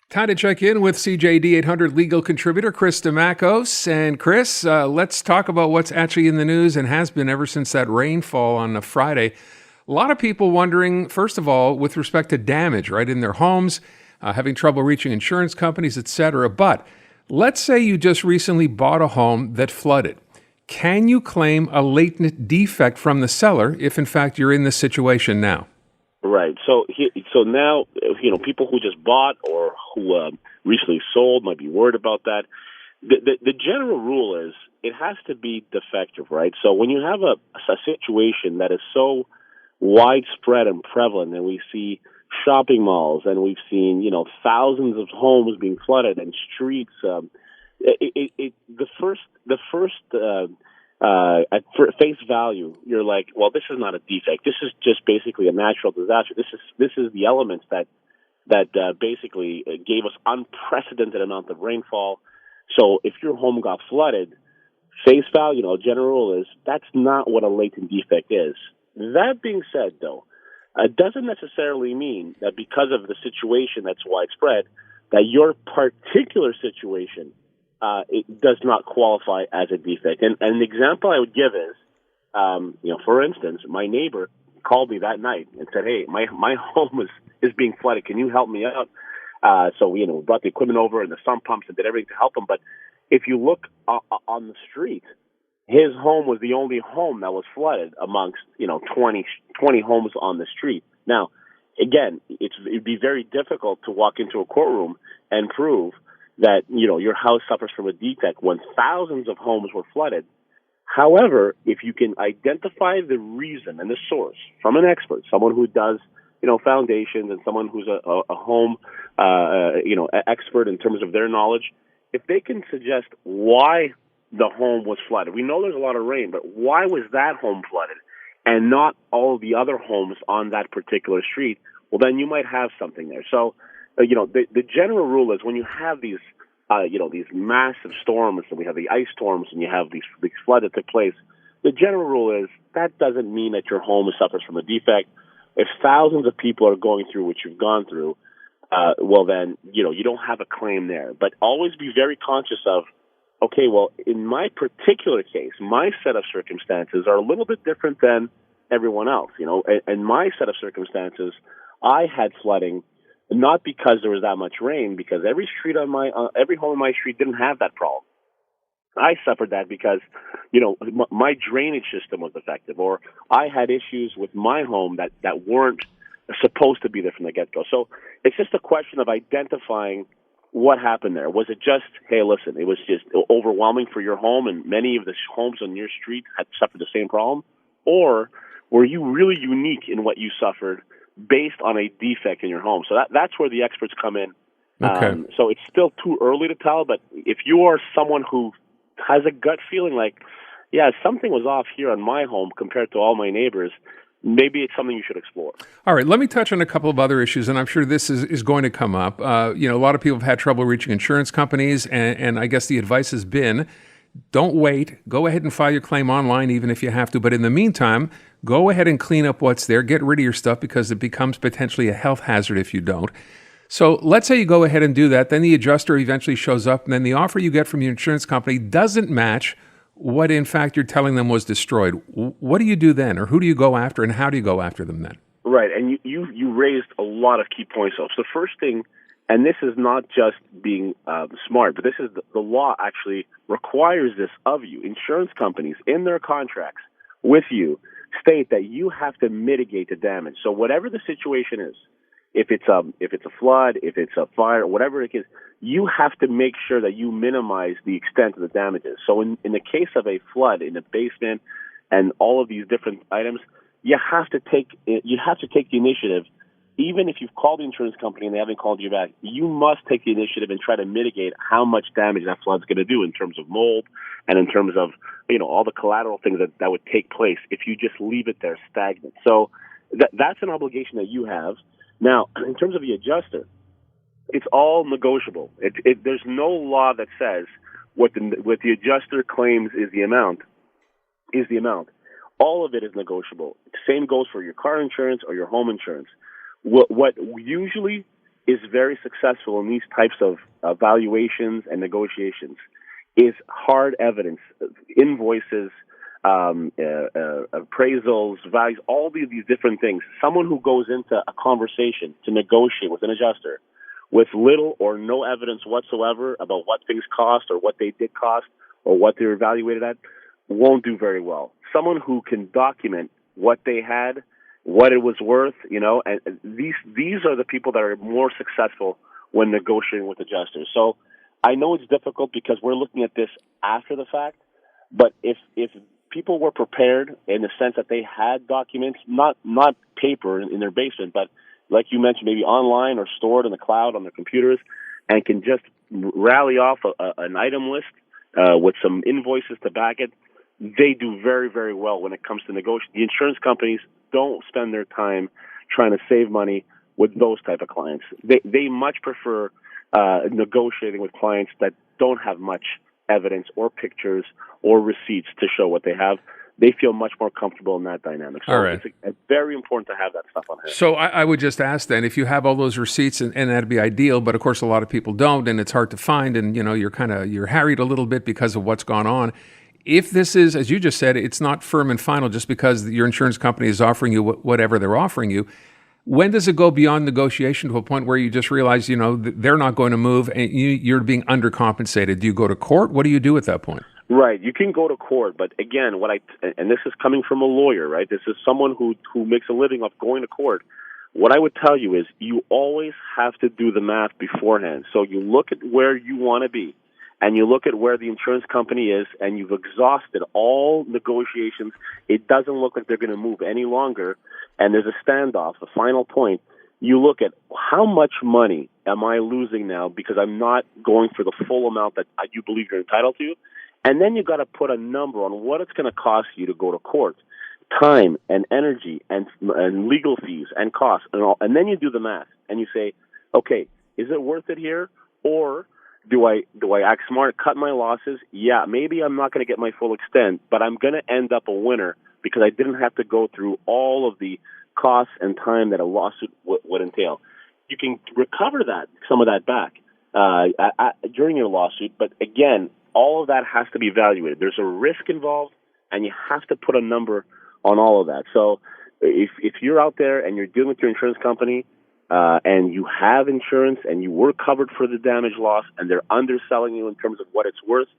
Time to check in with CJAD 800 legal contributor Chris Dimakos. And Chris, let's talk about what's actually in the news and has been ever since that rainfall on a Friday. A lot of people wondering, first of all, with respect to damage, right, in their homes, having trouble reaching insurance companies, etc. But let's say you just recently bought a home that flooded. Can you claim a latent defect from the seller if, in fact, you're in this situation now? Right. So now, people who just bought or who recently sold might be worried about that. The general rule is it has to be defective, right? So when you have a situation that is so widespread and prevalent, and we see shopping malls, and we've seen thousands of homes being flooded and streets. The first at face value, you're like, well, this is not a defect. This is just basically a natural disaster. This is the elements that basically gave us unprecedented amount of rainfall. So if your home got flooded, face value, general rule is that's not what a latent defect is. That being said, though, it doesn't necessarily mean that because of the situation that's widespread, that your particular situation it does not qualify as a defect. And an example I would give is, for instance, my neighbor called me that night and said, "Hey, my home is being flooded. Can you help me out?" So we brought the equipment over and the sump pumps and did everything to help him. But if you look on the street, his home was the only home that was flooded amongst 20 homes on the street. Now, again, it'd be very difficult to walk into a courtroom and prove that your house suffers from a defect when thousands of homes were flooded. However, if you can identify the reason and the source from an expert, someone who does foundations, and someone who's a home expert in terms of their knowledge, if they can suggest why the home was flooded, we know there's a lot of rain, but why was that home flooded and not all the other homes on that particular street? Well, then you might have something there. So the general rule is when you have these massive storms, and we have the ice storms, and you have these floods that took place, the general rule is that doesn't mean that your home suffers from a defect. If thousands of people are going through what you've gone through, well then, you don't have a claim there. But always be very conscious of, okay, well, in my particular case, my set of circumstances are a little bit different than everyone else. In my set of circumstances, I had flooding not because there was that much rain, because every home on my street didn't have that problem. I suffered that because, my drainage system was defective, or I had issues with my home that weren't supposed to be there from the get-go. So it's just a question of identifying what happened there. Was it just, hey, listen, it was just overwhelming for your home and many of the homes on your street had suffered the same problem? Or were you really unique in what you suffered based on a defect in your home? So that's where the experts come in. Okay. So it's still too early to tell, but if you are someone who has a gut feeling like, yeah, something was off here on my home compared to all my neighbors, maybe it's something you should explore. All right, let me touch on a couple of other issues, and I'm sure this is going to come up. A lot of people have had trouble reaching insurance companies, and I guess the advice has been, don't wait. Go ahead and file your claim online, even if you have to. But in the meantime, go ahead and clean up what's there. Get rid of your stuff because it becomes potentially a health hazard if you don't. So let's say you go ahead and do that. Then the adjuster eventually shows up, and then the offer you get from your insurance company doesn't match what, in fact, you're telling them was destroyed. What do you do then, or who do you go after, and how do you go after them then? Right, and you raised a lot of key points. So the first thing, and this is not just being smart, but this is the law actually requires this of you. Insurance companies, in their contracts with you, state that you have to mitigate the damage. So whatever the situation is, if it's a flood, if it's a fire, whatever it is, you have to make sure that you minimize the extent of the damages. So in the case of a flood in a basement and all of these different items, you have to take the initiative. Even if you've called the insurance company and they haven't called you back, you must take the initiative and try to mitigate how much damage that flood's going to do in terms of mold and in terms of all the collateral things that would take place if you just leave it there stagnant. So that's an obligation that you have. Now, in terms of the adjuster, it's all negotiable. There's no law that says what the adjuster claims is the amount. All of it is negotiable. Same goes for your car insurance or your home insurance. What usually is very successful in these types of valuations and negotiations is hard evidence, invoices, appraisals, values, all these different things. Someone who goes into a conversation to negotiate with an adjuster with little or no evidence whatsoever about what things cost or what they did cost or what they were evaluated at won't do very well. Someone who can document what they had, what it was worth, and these are the people that are more successful when negotiating with adjusters. So I know it's difficult because we're looking at this after the fact, but if people were prepared in the sense that they had documents, not paper in their basement, but like you mentioned, maybe online or stored in the cloud on their computers, and can just rally off an item list with some invoices to back it, they do very, very well when it comes to negotiating. The insurance companies don't spend their time trying to save money with those type of clients. They much prefer negotiating with clients that don't have much evidence or pictures or receipts to show what they have. They feel much more comfortable in that dynamic. So All right. it's very important to have that stuff on hand. So I would just ask then, if you have all those receipts, and that'd be ideal, but of course a lot of people don't, and it's hard to find, and you're harried a little bit because of what's gone on. If this is, as you just said, it's not firm and final just because your insurance company is offering you whatever they're offering you, when does it go beyond negotiation to a point where you just realize, they're not going to move and you're being undercompensated? Do you go to court? What do you do at that point? Right. You can go to court, but again, and this is coming from a lawyer, right? This is someone who makes a living off going to court. What I would tell you is you always have to do the math beforehand. So you look at where you want to be, and you look at where the insurance company is, and you've exhausted all negotiations. It doesn't look like they're going to move any longer, and there's a standoff, a final point. You look at how much money am I losing now because I'm not going for the full amount that you believe you're entitled to, and then you got to put a number on what it's going to cost you to go to court, time and energy and legal fees and costs and all, and then you do the math and you say, okay, is it worth it here, or do I act smart, cut my losses? Yeah, maybe I'm not going to get my full extent, but I'm going to end up a winner because I didn't have to go through all of the costs and time that a lawsuit would entail. You can recover some of that back during your lawsuit, but again, all of that has to be evaluated. There's a risk involved, and you have to put a number on all of that. So if you're out there and you're dealing with your insurance company, and you have insurance and you were covered for the damage loss and they're underselling you in terms of what it's worth,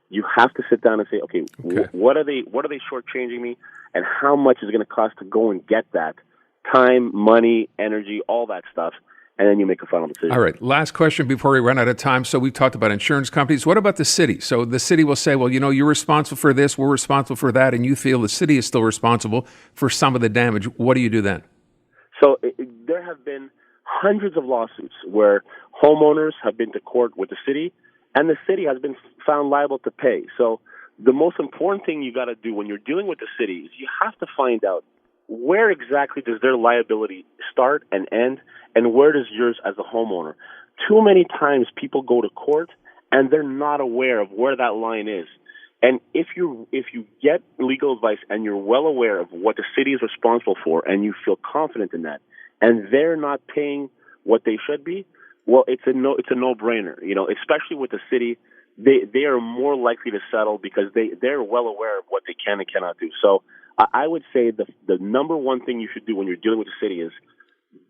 you have to sit down and say, okay. What are they shortchanging me, and how much is it going to cost to go and get that time, money, energy, all that stuff, and then you make a final decision. All right. Last question before we run out of time. So we've talked about insurance companies. What about the city? So the city will say, well, you're responsible for this, we're responsible for that, and you feel the city is still responsible for some of the damage. What do you do then? So there have been hundreds of lawsuits where homeowners have been to court with the city, and the city has been found liable to pay. So the most important thing you got to do when you're dealing with the city is you have to find out where exactly does their liability start and end, and where does yours as a homeowner. Too many times people go to court and they're not aware of where that line is. And if you get legal advice and you're well aware of what the city is responsible for and you feel confident in that, and they're not paying what they should be, well, it's a no-brainer. Especially with the city, they are more likely to settle because they're well aware of what they can and cannot do. So I would say the number one thing you should do when you're dealing with the city is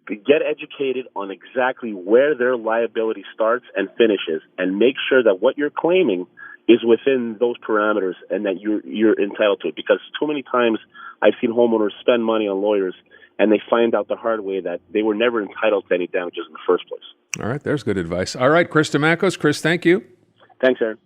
get educated on exactly where their liability starts and finishes, and make sure that what you're claiming is within those parameters and that you're entitled to it. Because too many times I've seen homeowners spend money on lawyers and they find out the hard way that they were never entitled to any damages in the first place. All right, there's good advice. All right, Chris Dimakos. Chris, thank you. Thanks, Aaron.